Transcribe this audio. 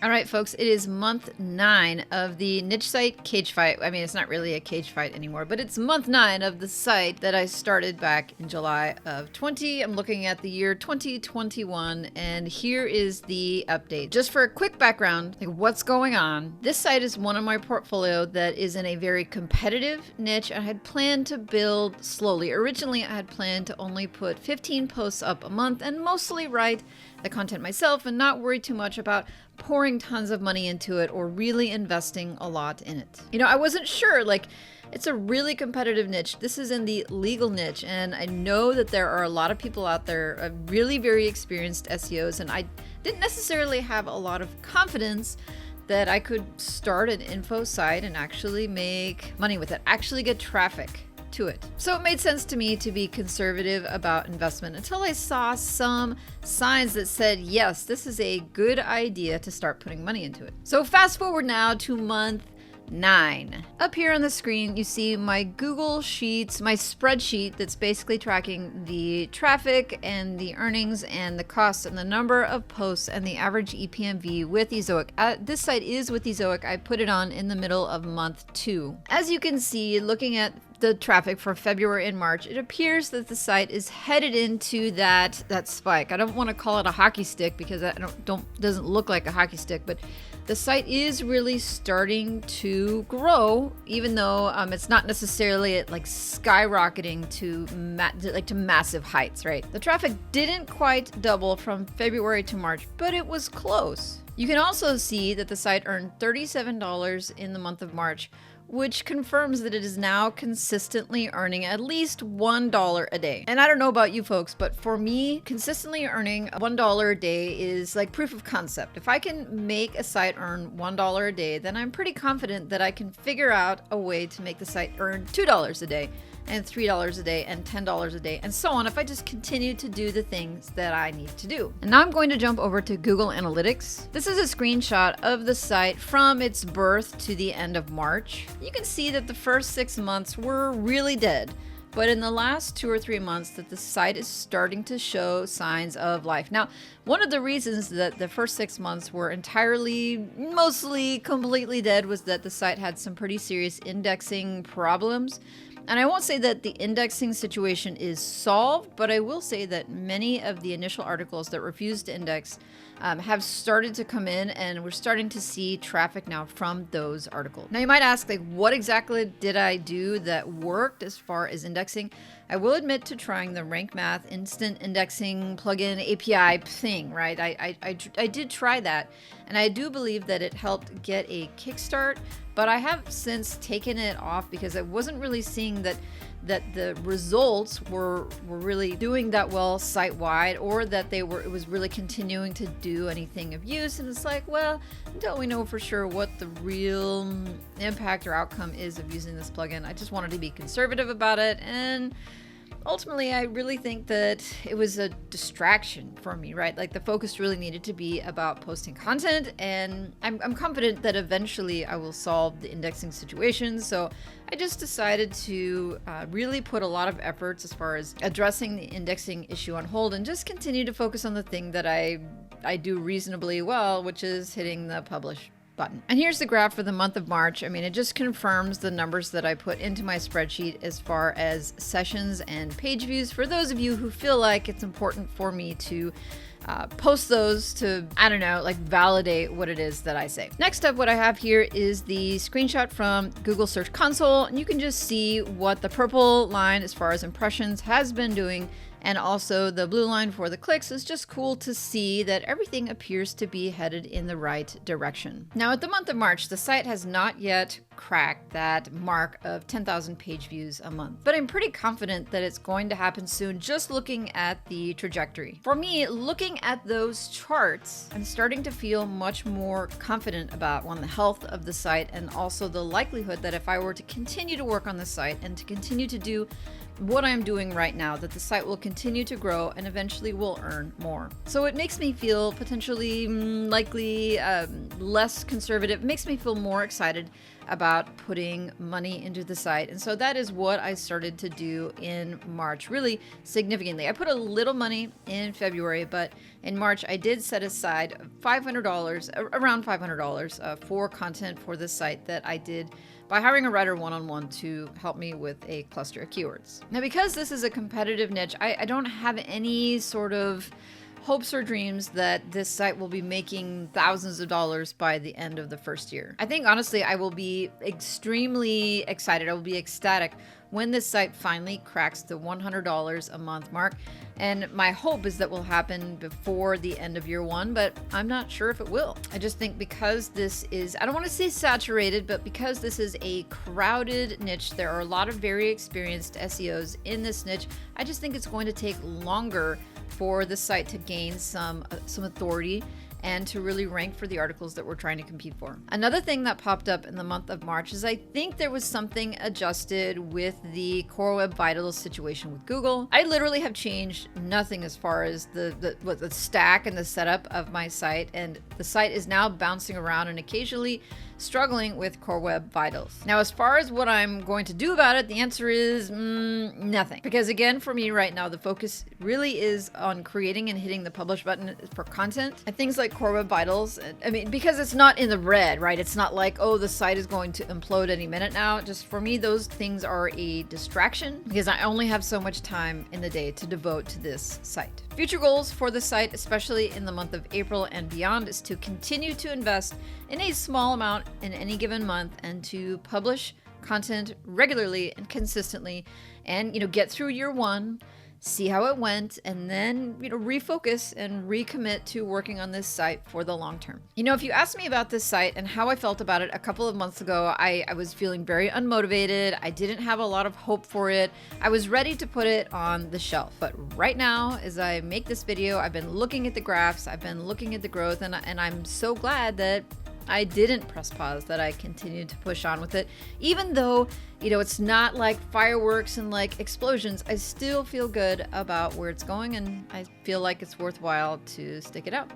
All right, folks, it is month 9 of the niche site Cage Fight. I mean, it's not really a cage fight anymore, but it's month 9 of the site that I started back in July of 20. I'm looking at the year 2021, and here is the update. Just for a quick background, like what's going on, this site is one of my portfolio that is in a very competitive niche. I had planned to build slowly. Originally, I had planned to only put 15 posts up a month and mostly write the content myself and not worry too much about pouring tons of money into it or really investing a lot in it. You know, I wasn't sure, like, it's a really competitive niche. This is in the legal niche, and I know that there are a lot of people out there, really very experienced SEOs, and I didn't necessarily have a lot of confidence that I could start an info site and actually make money with it, actually get traffic to it. So it made sense to me to be conservative about investment until I saw some signs that said, yes, this is a good idea to start putting money into it. So fast forward now to month 9. Up here on the screen, you see my Google Sheets, my spreadsheet that's basically tracking the traffic and the earnings and the costs and the number of posts and the average ePMV with Ezoic. This site is with Ezoic. I put it on in the middle of month 2. As you can see, looking at the traffic for February and March, it appears that the site is headed into that spike. I don't want to call it a hockey stick because that doesn't look like a hockey stick, but the site is really starting to grow, even though it's not necessarily like skyrocketing to massive heights, right? The traffic didn't quite double from February to March, but it was close. You can also see that the site earned $37 in the month of March, which confirms that it is now consistently earning at least $1 a day. And I don't know about you folks, but for me, consistently earning $1 a day is like proof of concept. If I can make a site earn $1 a day, then I'm pretty confident that I can figure out a way to make the site earn $2 a day, and $3 a day, and $10 a day, and so on if I just continue to do the things that I need to do. And now I'm going to jump over to Google Analytics. This is a screenshot of the site from its birth to the end of March. You can see that the first 6 months were really dead, but in the last 2 or 3 months that the site is starting to show signs of life. Now, one of the reasons that the first 6 months were mostly completely dead was that the site had some pretty serious indexing problems. And I won't say that the indexing situation is solved, but I will say that many of the initial articles that refused to index have started to come in, and we're starting to see traffic now from those articles. Now you might ask, like, what exactly did I do that worked as far as indexing? I will admit to trying the Rank Math instant indexing plugin API thing, right? I did try that, and I do believe that it helped get a kickstart, but I have since taken it off because I wasn't really seeing that the results were really doing that well site-wide, or that it was really continuing to do anything of use. And it's like, well, until we know for sure what the real impact or outcome is of using this plugin, I just wanted to be conservative about it. And ultimately, I really think that it was a distraction for me, right? Like the focus really needed to be about posting content, and I'm confident that eventually I will solve the indexing situation. So I just decided to really put a lot of efforts as far as addressing the indexing issue on hold and just continue to focus on the thing that I do reasonably well, which is hitting the publish button. And here's the graph for the month of March. I mean, it just confirms the numbers that I put into my spreadsheet as far as sessions and page views. For those of you who feel like it's important for me to post those to, I don't know, like validate what it is that I say. Next up, what I have here is the screenshot from Google Search Console, and you can just see what the purple line as far as impressions has been doing, and also the blue line for the clicks. Is just cool to see that everything appears to be headed in the right direction. Now, at the month of March, the site has not yet cracked that mark of 10,000 page views a month, but I'm pretty confident that it's going to happen soon just looking at the trajectory. For me, looking at those charts, I'm starting to feel much more confident about the health of the site, and also the likelihood that if I were to continue to work on the site and to continue to do what I'm doing right now, that the site will continue to grow and eventually will earn more. So it makes me feel potentially likely less conservative. It makes me feel more excited about putting money into the site. And so that is what I started to do in March, really significantly. I put a little money in February, but in March I did set aside $500, around $500 for content for the site that I did by hiring a writer one-on-one to help me with a cluster of keywords. Now, because this is a competitive niche, I don't have any sort of hopes or dreams that this site will be making thousands of dollars by the end of the first year. I think honestly, I will be extremely excited. I will be ecstatic when this site finally cracks the $100 a month mark. And my hope is that will happen before the end of year one, but I'm not sure if it will. I just think because this is, I don't want to say saturated, but because this is a crowded niche, there are a lot of very experienced SEOs in this niche. I just think it's going to take longer for the site to gain some authority and to really rank for the articles that we're trying to compete for. Another thing that popped up in the month of March is I think there was something adjusted with the Core Web Vitals situation with Google. I literally have changed nothing as far as the stack and the setup of my site, and the site is now bouncing around and occasionally struggling with Core Web Vitals. Now, as far as what I'm going to do about it, the answer is nothing. Because again, for me right now, the focus really is on creating and hitting the publish button for content. And things like Core Web Vitals, I mean, because it's not in the red, right? It's not like, oh, the site is going to implode any minute now. Just for me, those things are a distraction because I only have so much time in the day to devote to this site. Future goals for the site, especially in the month of April and beyond, is to continue to invest in a small amount in any given month and to publish content regularly and consistently and, get through year one, see how it went, and then, refocus and recommit to working on this site for the long term. If you asked me about this site and how I felt about it a couple of months ago, I was feeling very unmotivated. I didn't have a lot of hope for it. I was ready to put it on the shelf. But right now, as I make this video, I've been looking at the graphs, I've been looking at the growth, and I'm so glad that I didn't press pause, that I continued to push on with it. Even though, it's not like fireworks and like explosions, I still feel good about where it's going, and I feel like it's worthwhile to stick it out.